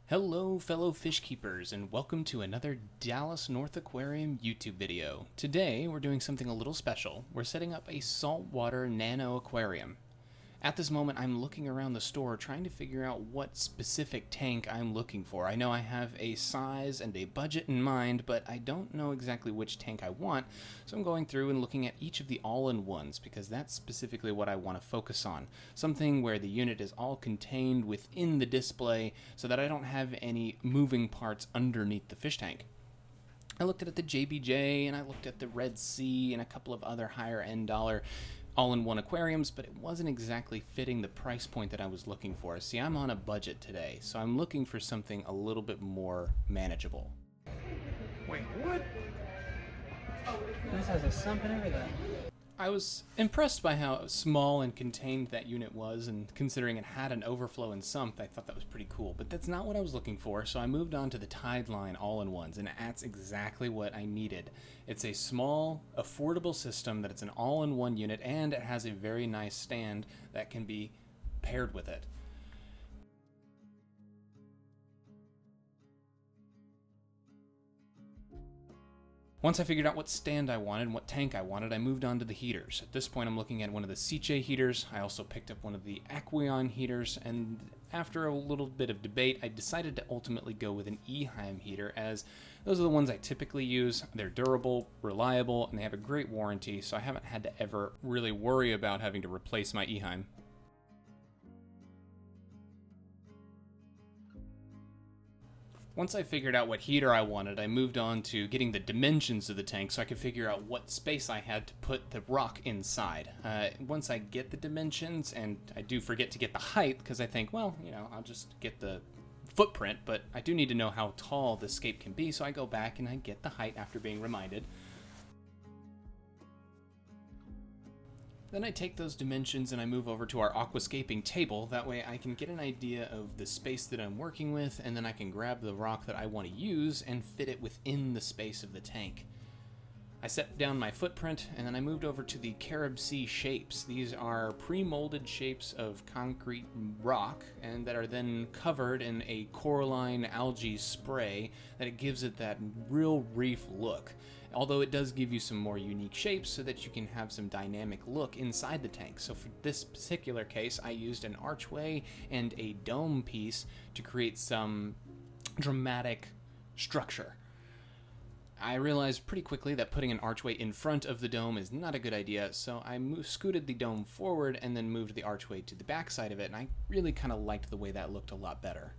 Hello fellow fish keepers and welcome to another Dallas North Aquarium YouTube video. Today we're doing something a little special. We're setting up a saltwater nano aquarium. At this moment I'm looking around the store trying to figure out what specific tank I'm looking for. I know I have a size and a budget in mind, but I don't know exactly which tank I want, so I'm going through and looking at each of the all-in-ones because that's specifically what I want to focus on. Something where the unit is all contained within the display so that I don't have any moving parts underneath the fish tank. I looked at the JBJ and I looked at the Red Sea and a couple of other higher end dollar all-in-one aquariums, but it wasn't exactly fitting the price point that I was looking for. See, I'm on a budget today, so I'm looking for something a little bit more manageable. Wait, what? This has a sump and everything. I was impressed by how small and contained that unit was, and considering it had an overflow and sump, I thought that was pretty cool. But that's not what I was looking for, so I moved on to the Tideline all-in-ones, and that's exactly what I needed. It's a small, affordable system that it's an all-in-one unit, and it has a very nice stand that can be paired with it. Once I figured out what stand I wanted and what tank I wanted, I moved on to the heaters. At this point, I'm looking at one of the Ciche heaters. I also picked up one of the Aqueon heaters, and after a little bit of debate, I decided to ultimately go with an Eheim heater, as those are the ones I typically use. They're durable, reliable, and they have a great warranty, so I haven't had to ever really worry about having to replace my Eheim. Once I figured out what heater I wanted, I moved on to getting the dimensions of the tank so I could figure out what space I had to put the rock inside. Once I get the dimensions, and I do forget to get the height because I think, well, I'll just get the footprint, but I do need to know how tall the scape can be, so I go back and I get the height after being reminded. Then I take those dimensions and I move over to our aquascaping table. That way I can get an idea of the space that I'm working with, and then I can grab the rock that I want to use and fit it within the space of the tank. I set down my footprint, and then I moved over to the Carib Sea shapes. These are pre-molded shapes of concrete rock, and that are then covered in a coralline algae spray that it gives it that real reef look. Although it does give you some more unique shapes so that you can have some dynamic look inside the tank. So for this particular case, I used an archway and a dome piece to create some dramatic structure. I realized pretty quickly that putting an archway in front of the dome is not a good idea, so I scooted the dome forward and then moved the archway to the back side of it, and I really kind of liked the way that looked a lot better.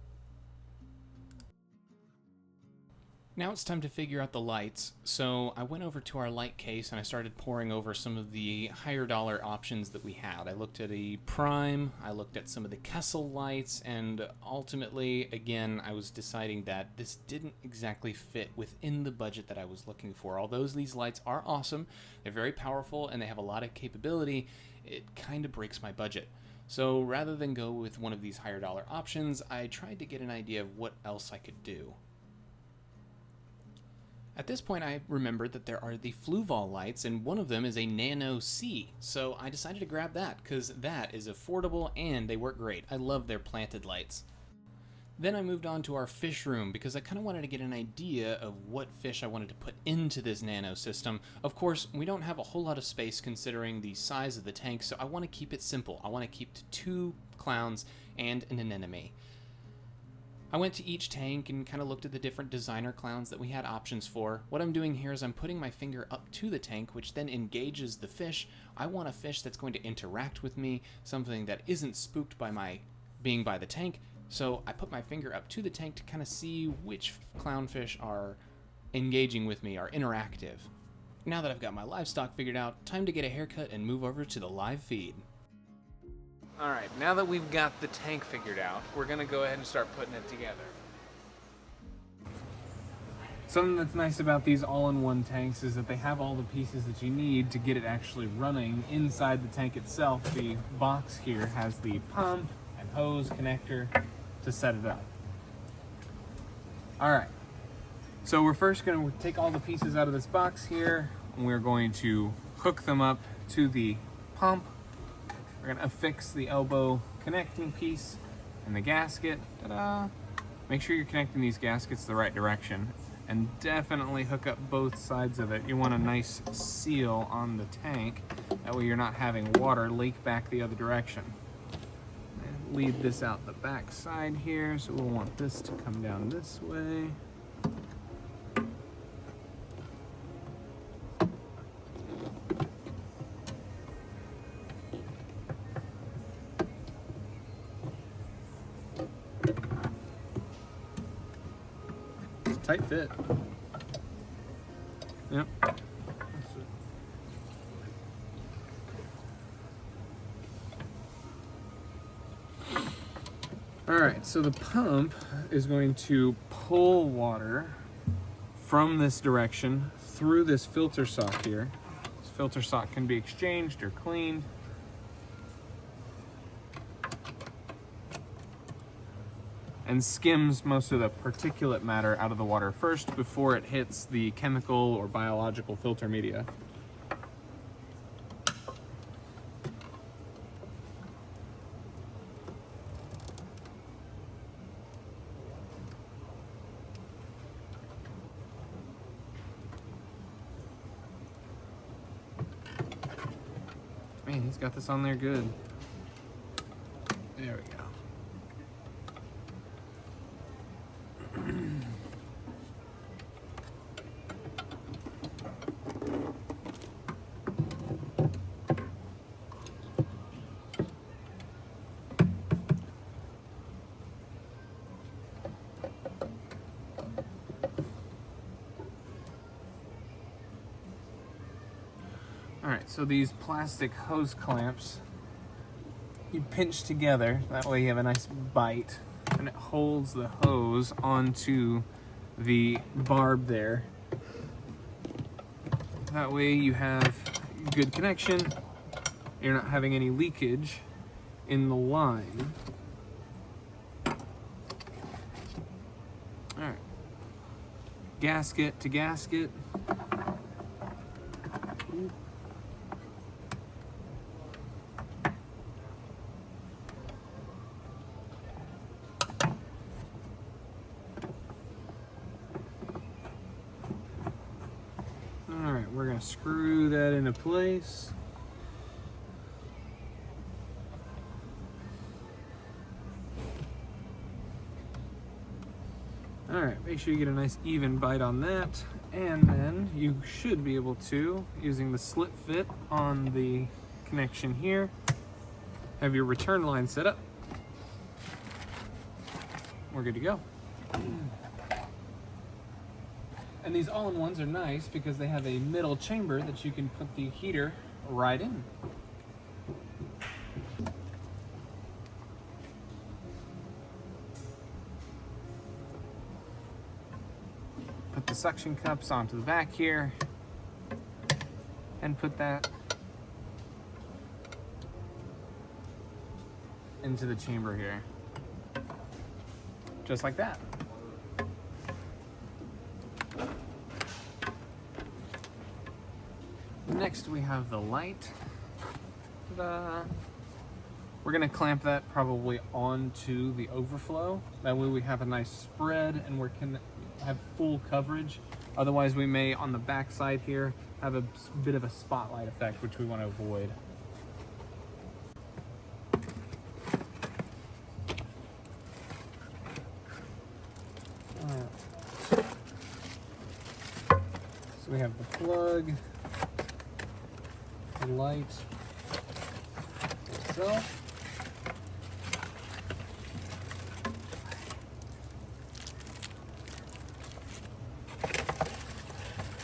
Now it's time to figure out the lights, so I went over to our light case and I started poring over some of the higher dollar options that we had. I looked at a Prime, I looked at some of the Kessel lights, and ultimately, again, I was deciding that this didn't exactly fit within the budget that I was looking for. Although these lights are awesome, they're very powerful, and they have a lot of capability, it kind of breaks my budget. So rather than go with one of these higher dollar options, I tried to get an idea of what else I could do. At this point, I remembered that there are the Fluval lights, and one of them is a Nano C, so I decided to grab that, because that is affordable and they work great. I love their planted lights. Then I moved on to our fish room, because I kind of wanted to get an idea of what fish I wanted to put into this nano system. Of course, we don't have a whole lot of space considering the size of the tank, so I want to keep it simple. I want to keep to 2 clowns and an anemone. I went to each tank and kind of looked at the different designer clowns that we had options for. What I'm doing here is I'm putting my finger up to the tank, which then engages the fish. I want a fish that's going to interact with me, something that isn't spooked by my being by the tank. So I put my finger up to the tank to kind of see which clownfish are engaging with me, are interactive. Now that I've got my livestock figured out, time to get a haircut and move over to the live feed. Alright, now that we've got the tank figured out, we're going to go ahead and start putting it together. Something that's nice about these all-in-one tanks is that they have all the pieces that you need to get it actually running inside the tank itself. The box here has the pump and hose connector to set it up. Alright, so we're first going to take all the pieces out of this box here, and we're going to hook them up to the pump. We're going to affix the elbow connecting piece and the gasket. Ta-da! Make sure you're connecting these gaskets the right direction, and definitely hook up both sides of it. You want a nice seal on the tank, that way you're not having water leak back the other direction. And lead this out the back side here, so we'll want this to come down this way. Tight fit. Yep. Alright, so the pump is going to pull water from this direction through this filter sock here. This filter sock can be exchanged or cleaned. And skims most of the particulate matter out of the water first before it hits the chemical or biological filter media. Man, he's got this on there good. There we go. Alright, so these plastic hose clamps, you pinch together, that way you have a nice bite, and it holds the hose onto the barb there. That way you have good connection, you're not having any leakage in the line. Alright, gasket to gasket. Alright, we're going to screw that into place. Alright, make sure you get a nice even bite on that, and then you should be able to, using the slit fit on the connection here, have your return line set up. We're good to go. And these all-in-ones are nice because they have a middle chamber that you can put the heater right in. Put the suction cups onto the back here and put that into the chamber here. Just like that. Next we have the light. Ta-da. We're gonna clamp that probably onto the overflow. That way we have a nice spread and we can have full coverage. Otherwise we may, on the back side here, have a bit of a spotlight effect, which we want to avoid. So we have the plug, the light itself,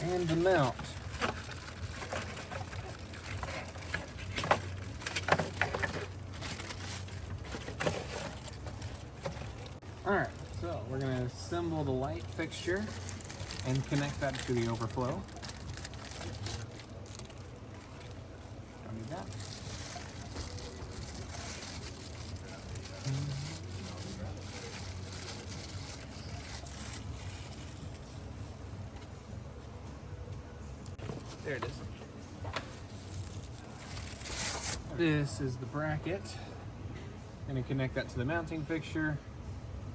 and the mount. Alright, so we're going to assemble the light fixture and connect that to the overflow. Don't need that. There it is. This is the bracket. I'm going to connect that to the mounting fixture.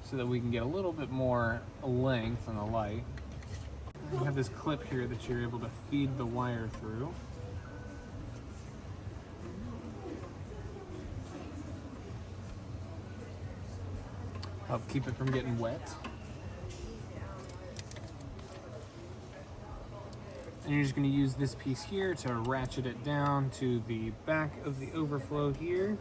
so that we can get a little bit more length on the light. You have this clip here that you're able to feed the wire through. Help keep it from getting wet. And you're just going to use this piece here to ratchet it down to the back of the overflow here.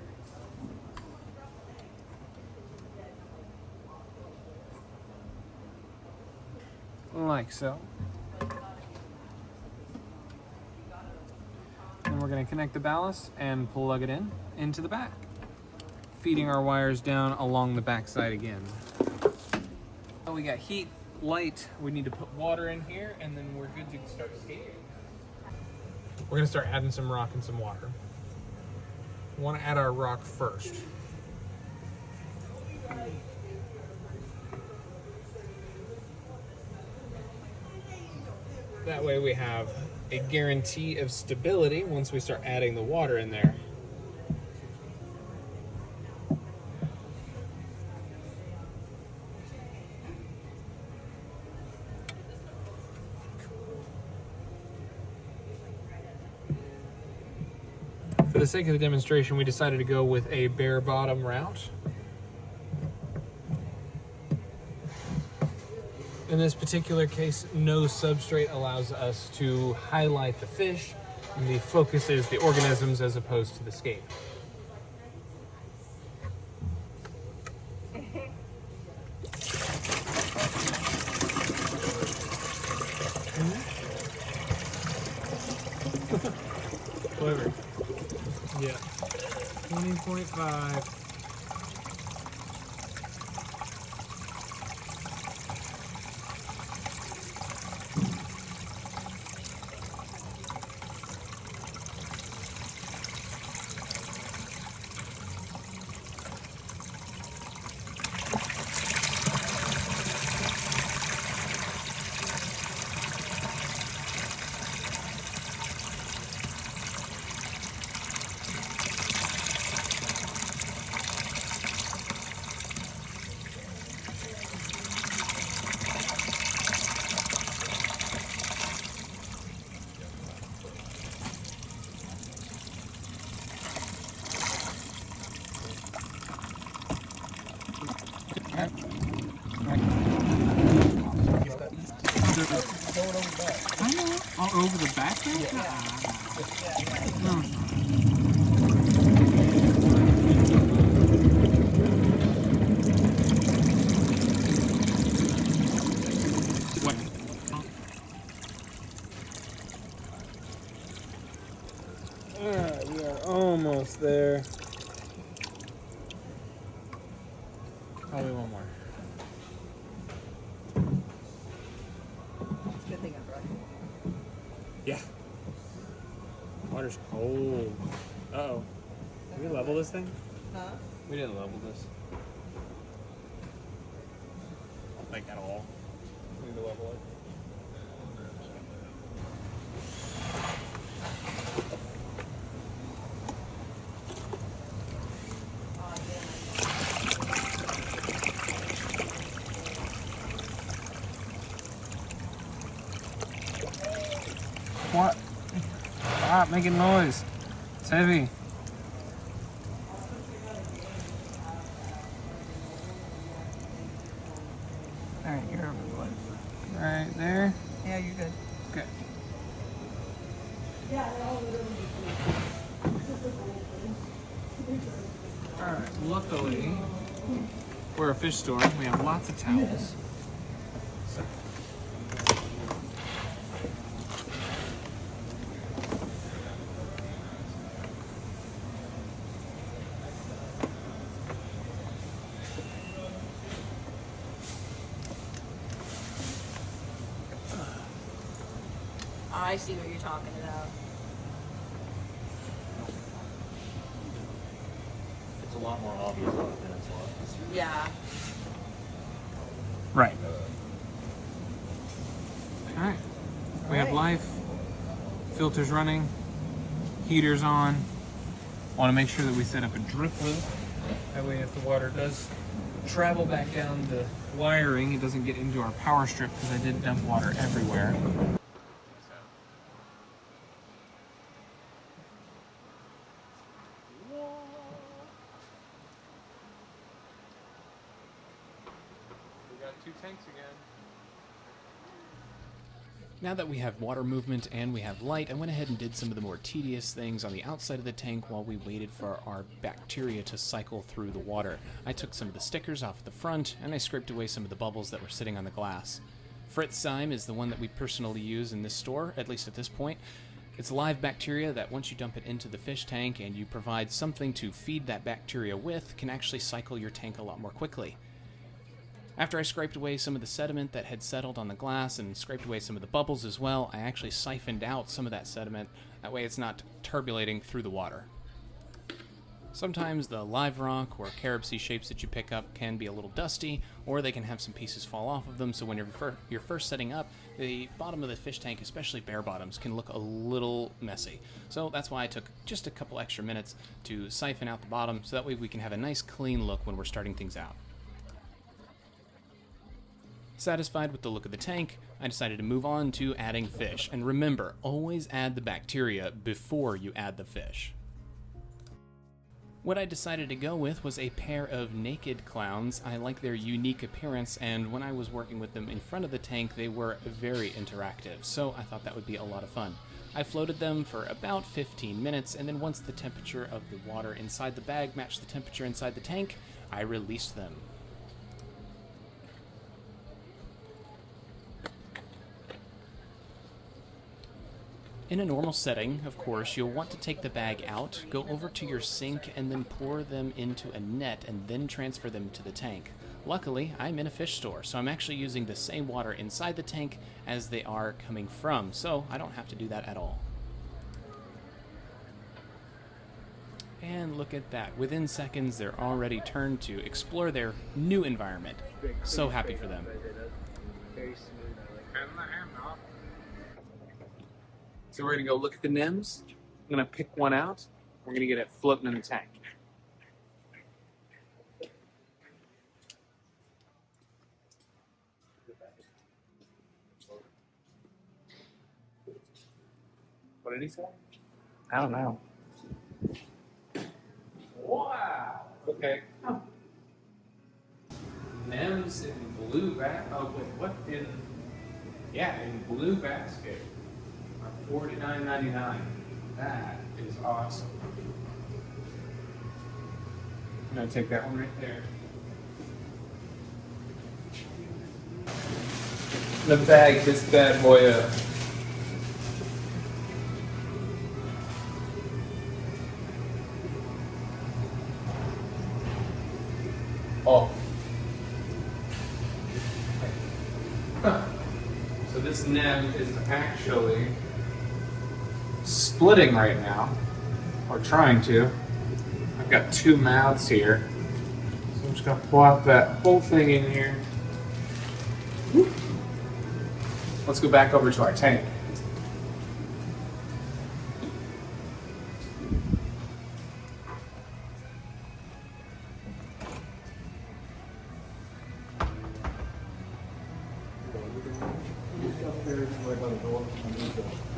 Like so. And we're going to connect the ballast and plug it into the back, feeding our wires down along the back side again. So we got heat, light, we need to put water in here, and then we're good to start skating. We're going to start adding some rock and some water. We want to add our rock first. That way we have a guarantee of stability once we start adding the water in there. For the sake of the demonstration, we decided to go with a bare bottom route. In this particular case, no substrate allows us to highlight the fish. And the focus is the organisms as opposed to the skate. Clever. Yeah. 20.5. I know. All over the back there? No. What? Alright, we are almost there. Probably one more. Good thing I brought you. Yeah. Water's cold. Uh-oh. Did we level this thing? Huh? We didn't level this. Like, at all. We need to level it. What? Stop making noise. It's heavy. Alright, you're over the line. Right there. Yeah, you're good. Okay. Alright, luckily, we're a fish store. We have lots of towels. So. I see what you're talking about. It's a lot more obvious on the peninsula. Yeah. Right. Alright. We have life, filters running, heaters on. Want to make sure that we set up a drip loop. That way if the water does travel back down the wiring. It doesn't get into our power strip because I did dump water everywhere. We got 2 tanks again. Now that we have water movement and we have light, I went ahead and did some of the more tedious things on the outside of the tank while we waited for our bacteria to cycle through the water. I took some of the stickers off the front, and I scraped away some of the bubbles that were sitting on the glass. Fritz Zyme is the one that we personally use in this store, at least at this point. It's live bacteria that once you dump it into the fish tank and you provide something to feed that bacteria with, can actually cycle your tank a lot more quickly. After I scraped away some of the sediment that had settled on the glass and scraped away some of the bubbles as well, I actually siphoned out some of that sediment. That way it's not turbulating through the water. Sometimes the live rock or carob sea shapes that you pick up can be a little dusty, or they can have some pieces fall off of them, so when you're first setting up, the bottom of the fish tank, especially bare bottoms, can look a little messy. So that's why I took just a couple extra minutes to siphon out the bottom, so that way we can have a nice clean look when we're starting things out. Satisfied with the look of the tank, I decided to move on to adding fish. And remember, always add the bacteria before you add the fish. What I decided to go with was a pair of naked clowns. I like their unique appearance, and when I was working with them in front of the tank, they were very interactive, so I thought that would be a lot of fun. I floated them for about 15 minutes, and then once the temperature of the water inside the bag matched the temperature inside the tank, I released them. In a normal setting, of course, you'll want to take the bag out, go over to your sink, and then pour them into a net and then transfer them to the tank. Luckily, I'm in a fish store, so I'm actually using the same water inside the tank as they are coming from, so I don't have to do that at all. And look at that. Within seconds, they're already turned to explore their new environment. So happy for them. So we're going to go look at the NEMs. I'm going to pick one out. We're going to get it floating in the tank. What did he say? I don't know. Wow. Okay. Oh. NEMs in blue basket. Oh wait, what in? Yeah, in blue basket. $49.99. That is awesome. I'm gonna take that one right there. The bag this bad boy up. Oh. Huh. So this NEM is actually splitting right now, or trying to. I've got 2 mouths here, so I'm just gonna pull out that whole thing in here. Whoop. Let's go back over to our tank.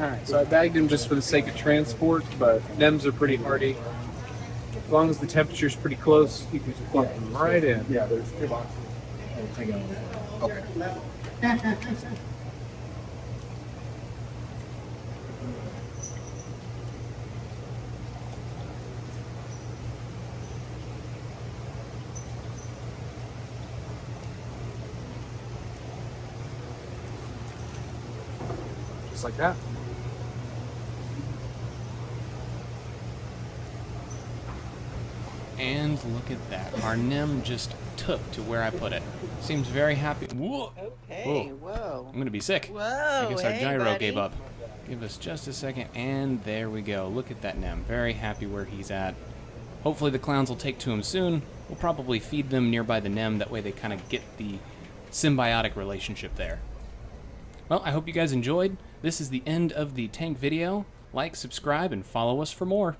Alright, so I bagged him just for the sake of transport, but NEMs are pretty hardy. As long as the temperature's pretty close, you can just plug them right in. Yeah, there's 2 boxes. Okay. Just like that. And look at that. Our NEM just took to where I put it. Seems very happy. Whoa! Okay, whoa. I'm gonna be sick. Whoa, I guess our hey, gyro buddy. gave up. Give us just a second, and there we go. Look at that NEM. Very happy where he's at. Hopefully the clowns will take to him soon. We'll probably feed them nearby the NEM. That way they kind of get the symbiotic relationship there. Well, I hope you guys enjoyed. This is the end of the tank video. Like, subscribe, and follow us for more.